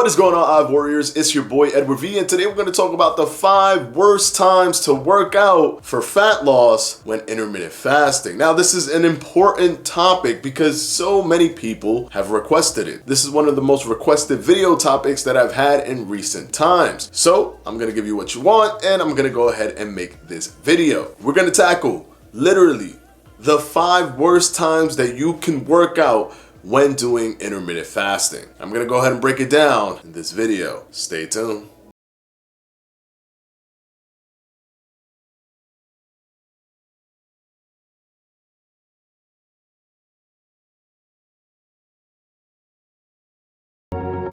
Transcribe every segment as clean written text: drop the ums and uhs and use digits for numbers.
What is going on, Hive Warriors? It's your boy Edward V, and today we're going to talk about the 5 worst times to work out for fat loss when intermittent fasting. Now, this is an important topic because so many people have requested it. This is one of the most requested video topics that I've had in recent times. So I'm going to give you what you want, and I'm going to go ahead and make this video. We're going to tackle literally the 5 worst times that you can work out when doing intermittent fasting. I'm gonna go ahead and break it down in this video. Stay tuned.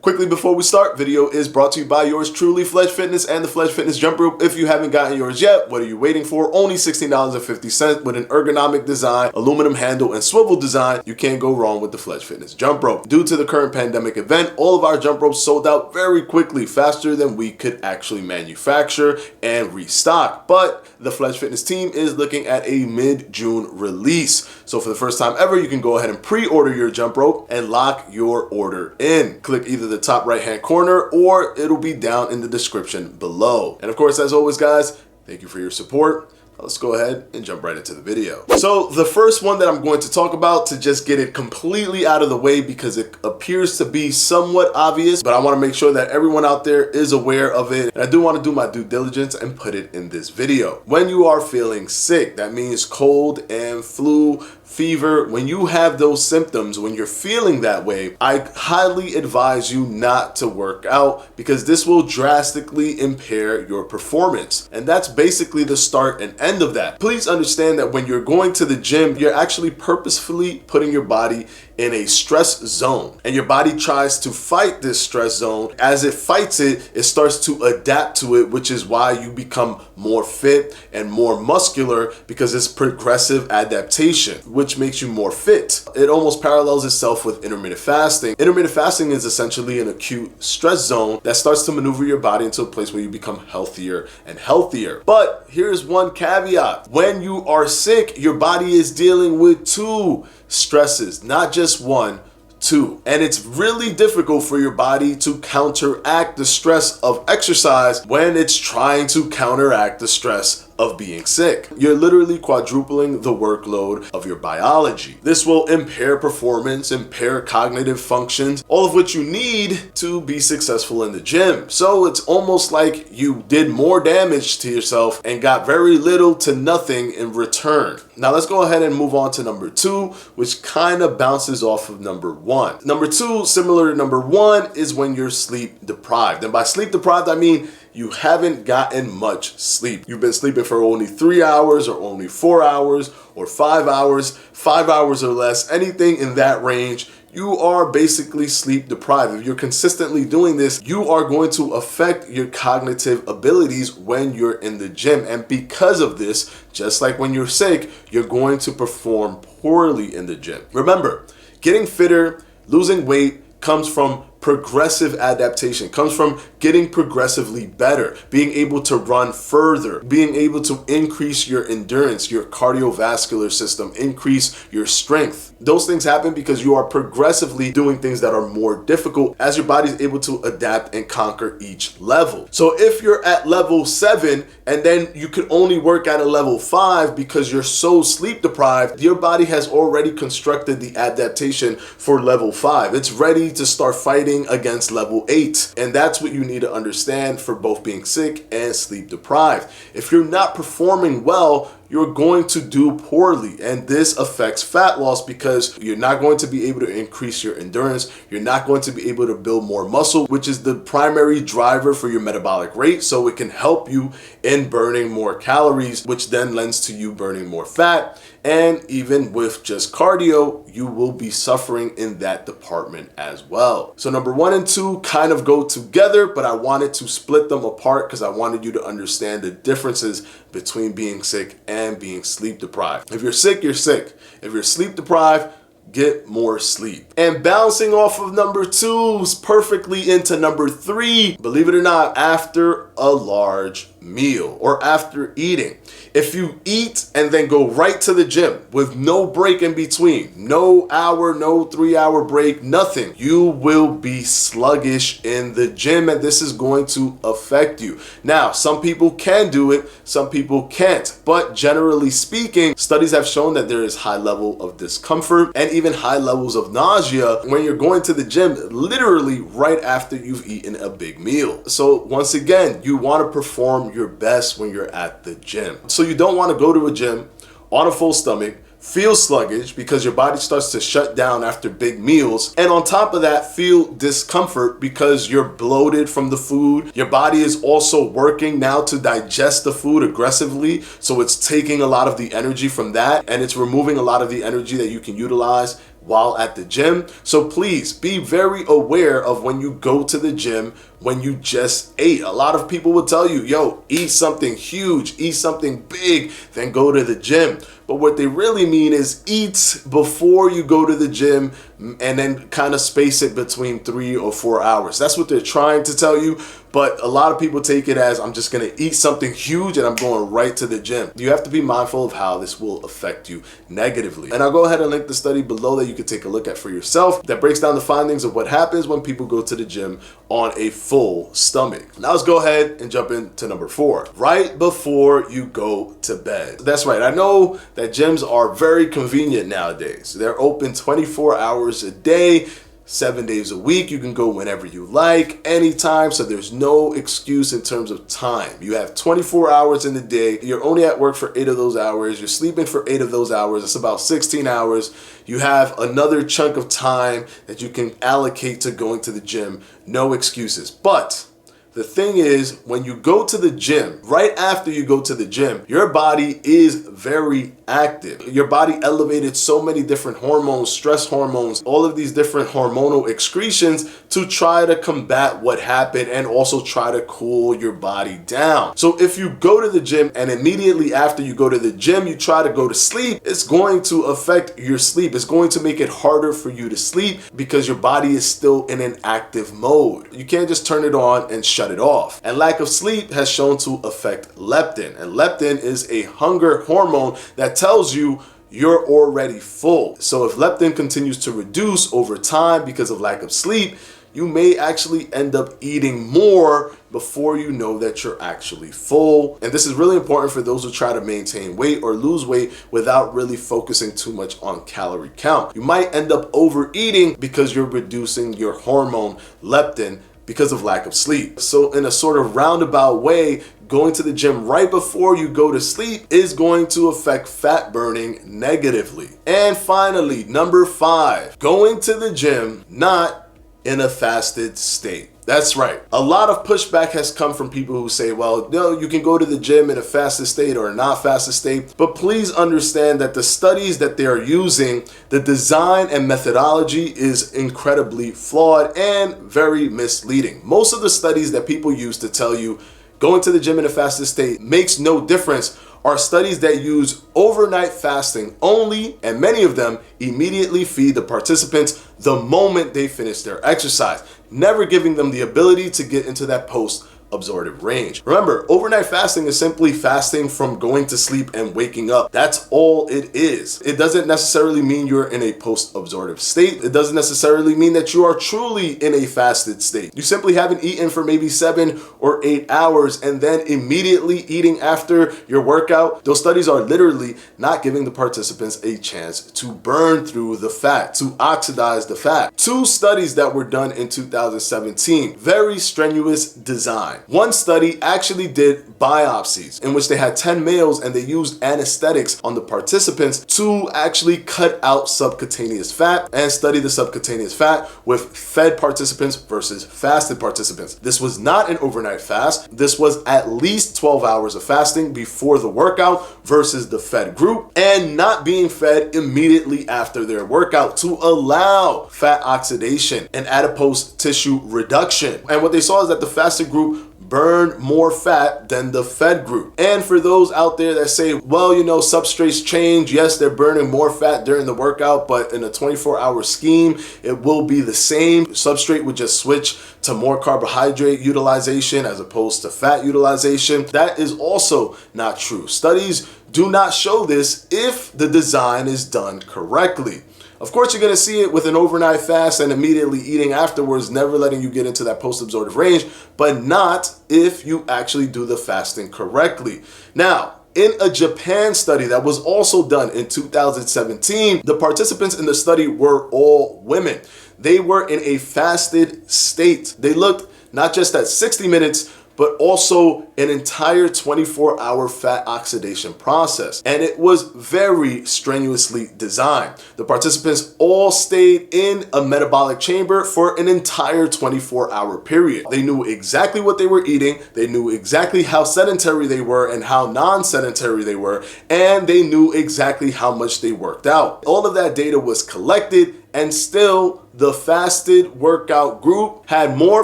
Quickly before we start, video is brought to you by yours truly, Fledge Fitness and the Fledge Fitness Jump Rope. If you haven't gotten yours yet, what are you waiting for? Only $16.50 with an ergonomic design, aluminum handle, and swivel design. You can't go wrong with the Fledge Fitness Jump Rope. Due to the current pandemic event, all of our jump ropes sold out very quickly, faster than we could actually manufacture and restock. But the Fledge Fitness team is looking at a mid-June release. So for the first time ever, you can go ahead and pre-order your jump rope and lock your order in. Click either the top right hand corner or it'll be down in the description below. And of course, as always guys, thank you for your support. Let's go ahead and jump right into the video. So the first one that I'm going to talk about, to just get it completely out of the way because it appears to be somewhat obvious, but I want to make sure that everyone out there is aware of it. And I do want to do my due diligence and put it in this video. When you are feeling sick, that means cold and flu, fever, when you have those symptoms, when you're feeling that way, I highly advise you not to work out because this will drastically impair your performance. And that's basically the start and end of that. Please understand that when you're going to the gym, you're actually purposefully putting your body in a stress zone, and your body tries to fight this stress zone. As it fights it, it starts to adapt to it, which is why you become more fit and more muscular, because it's progressive adaptation, which makes you more fit. It almost parallels itself with intermittent fasting. Intermittent fasting is essentially an acute stress zone that starts to maneuver your body into a place where you become healthier and healthier. But here's one caveat. When you are sick, your body is dealing with 2 stresses, not just 1, 2. And it's really difficult for your body to counteract the stress of exercise when it's trying to counteract the stress of being sick. You're literally quadrupling the workload of your biology. This will impair performance, impair cognitive functions, all of which you need to be successful in the gym. So it's almost like you did more damage to yourself and got very little to nothing in return. Now let's go ahead and move on to number 2, which kind of bounces off of number 1. Number 2, similar to number 1, is when you're sleep deprived. And by sleep deprived, I mean you haven't gotten much sleep. You've been sleeping for only 3 hours or only 4 hours or 5 hours, 5 hours or less, anything in that range. You are basically sleep deprived. If you're consistently doing this, you are going to affect your cognitive abilities when you're in the gym. And because of this, just like when you're sick, you're going to perform poorly in the gym. Remember, getting fitter, losing weight comes from progressive adaptation, comes from getting progressively better, being able to run further, being able to increase your endurance, your cardiovascular system, increase your strength. Those things happen because you are progressively doing things that are more difficult as your body is able to adapt and conquer each level. So if you're at level 7 and then you can only work at a level 5 because you're so sleep deprived, your body has already constructed the adaptation for level 5. It's ready to start fighting against level 8. And that's what you need to understand for both being sick and sleep deprived. If you're not performing well, you're going to do poorly, and this affects fat loss because you're not going to be able to increase your endurance. You're not going to be able to build more muscle, which is the primary driver for your metabolic rate. So it can help you in burning more calories, which then lends to you burning more fat. And even with just cardio, you will be suffering in that department as well. So number 1 and 2 kind of go together, but I wanted to split them apart because I wanted you to understand the differences between being sick and being sleep deprived. If you're sick, you're sick. If you're sleep deprived, get more sleep. And bouncing off of number 2's perfectly into number 3, believe it or not, after a large meal or after eating. If you eat and then go right to the gym with no break in between, no hour, no 3-hour break, nothing, you will be sluggish in the gym, and this is going to affect you. Now, some people can do it, some people can't, but generally speaking, studies have shown that there is high level of discomfort and even high levels of nausea when you're going to the gym literally right after you've eaten a big meal. So once again, you want to perform your best when you're at the gym. So you don't want to go to a gym on a full stomach, feel sluggish because your body starts to shut down after big meals, and on top of that, feel discomfort because you're bloated from the food. Your body is also working now to digest the food aggressively, so it's taking a lot of the energy from that, and it's removing a lot of the energy that you can utilize while at the gym. So please be very aware of when you go to the gym, when you just ate. A lot of people will tell you, yo, eat something huge, eat something big, then go to the gym. But what they really mean is eat before you go to the gym and then kind of space it between 3 or 4 hours. That's what they're trying to tell you. But a lot of people take it as I'm just going to eat something huge and I'm going right to the gym. You have to be mindful of how this will affect you negatively. And I'll go ahead and link the study below that you can take a look at for yourself that breaks down the findings of what happens when people go to the gym on a full stomach. Now let's go ahead and jump into number 4. Right before you go to bed. That's right. I know that gyms are very convenient nowadays. They're open 24 hours a day, 7 days a week. You can go whenever you like, anytime, so there's no excuse in terms of time. You have 24 hours in the day. You're only at work for 8 of those hours. You're sleeping for 8 of those hours. It's about 16 hours. You have another chunk of time that you can allocate to going to the gym. No excuses. But the thing is, when you go to the gym, right after you go to the gym, your body is very active. Your body elevated so many different hormones, stress hormones, all of these different hormonal excretions to try to combat what happened and also try to cool your body down. So if you go to the gym and immediately after you go to the gym, you try to go to sleep, it's going to affect your sleep. It's going to make it harder for you to sleep because your body is still in an active mode. You can't just turn it on and shut it off. And lack of sleep has shown to affect leptin. And leptin is a hunger hormone that tells you you're already full. So if leptin continues to reduce over time because of lack of sleep, you may actually end up eating more before you know that you're actually full. And this is really important for those who try to maintain weight or lose weight without really focusing too much on calorie count. You might end up overeating because you're reducing your hormone leptin because of lack of sleep. So in a sort of roundabout way, going to the gym right before you go to sleep is going to affect fat burning negatively. And finally, number 5, going to the gym not in a fasted state. That's right. A lot of pushback has come from people who say, well, no, you can go to the gym in a fasted state or a not fasted state. But please understand that the studies that they are using, the design and methodology is incredibly flawed and very misleading. Most of the studies that people use to tell you going to the gym in a fasted state makes no difference are studies that use overnight fasting only, and many of them immediately feed the participants the moment they finish their exercise, never giving them the ability to get into that post-absorptive range. Remember, overnight fasting is simply fasting from going to sleep and waking up. That's all it is. It doesn't necessarily mean you're in a post-absorptive state. It doesn't necessarily mean that you are truly in a fasted state. You simply haven't eaten for maybe 7 or 8 hours and then immediately eating after your workout. Those studies are literally not giving the participants a chance to burn through the fat, to oxidize the fat. 2 studies that were done in 2017, very strenuous design. One study actually did biopsies in which they had 10 males and they used anesthetics on the participants to actually cut out subcutaneous fat and study the subcutaneous fat with fed participants versus fasted participants. This was not an overnight fast. This was at least 12 hours of fasting before the workout versus the fed group, and not being fed immediately after their workout to allow fat oxidation and adipose tissue reduction. And what they saw is that the fasted group burn more fat than the fed group. And for those out there that say, well, you know, substrates change, yes, they're burning more fat during the workout, but in a 24-hour scheme, it will be the same. Substrate would just switch to more carbohydrate utilization as opposed to fat utilization. That is also not true. Studies do not show this if the design is done correctly. Of course, you're going to see it with an overnight fast and immediately eating afterwards, never letting you get into that post-absorptive range, but not if you actually do the fasting correctly. Now, in a Japan study that was also done in 2017, the participants in the study were all women. They were in a fasted state. They looked not just at 60 minutes, but also an entire 24-hour fat oxidation process. And it was very strenuously designed. The participants all stayed in a metabolic chamber for an entire 24-hour period. They knew exactly what they were eating, they knew exactly how sedentary they were and how non-sedentary they were, and they knew exactly how much they worked out. All of that data was collected, and still the fasted workout group had more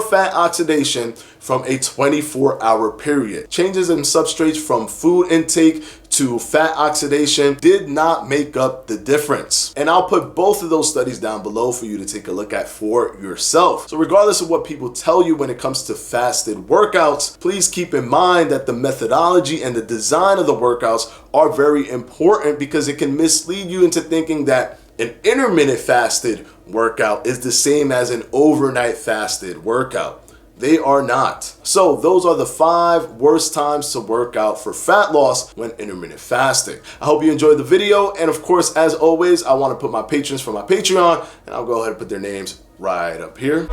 fat oxidation from a 24-hour period. Changes in substrates from food intake to fat oxidation did not make up the difference. And I'll put both of those studies down below for you to take a look at for yourself. So regardless of what people tell you when it comes to fasted workouts, please keep in mind that the methodology and the design of the workouts are very important, because it can mislead you into thinking that an intermittent fasted workout is the same as an overnight fasted workout. They are not. So those are the 5 worst times to work out for fat loss when intermittent fasting. I hope you enjoyed the video. And of course, as always, I want to put my patrons for my Patreon, and I'll go ahead and put their names right up here.